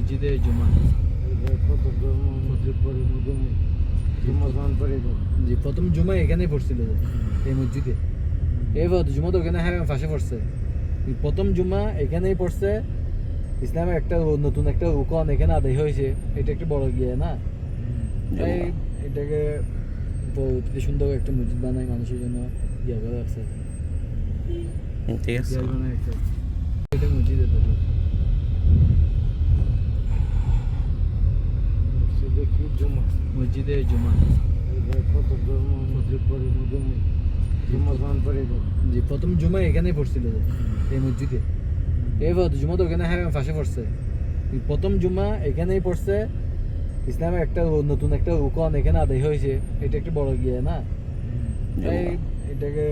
মসজিদে জুমা। কত ধর্ম মসজিদ পড়ে জুম্মা জান পড়ে জি, প্রথম জুমা এখানেই পড়ছিল যে, এই মসজিদে। এবার জুমা তো ওখানে হ্যাঁ ফাঁসে পড়ছে। প্রথম জুমা এখানেই পড়ছে। ইসলামের একটা নতুন একটা রুকন এখানে আদায় হয়েছে। এটা একটা বড় গিয়ে না, তাই এটাকে অতি সুন্দর একটা মসজিদ বানায় মানুষের জন্য ইয়ে করে রাখছে। ঠিক আছে। ইয়ে বানায় রাখছে। এটা মসজিদে তো মসজিদে কি জুম্মা মসজিদে জুমা। কত ধর্ম মসজিদ পড়ে জুম্মা জান পড়ে জি, প্রথম জুমা এখানেই পড়ছিল যে, এই মসজিদে। এবার জুমা তো ওখানে হ্যাঁ ফাঁসে পড়ছে। প্রথম জুমা এখানেই পড়ছে। ইসলামের একটা নতুন একটা রুকন এখানে আদায় হয়েছে। এটা একটা বড় গিয়ে না, তাই এটাকে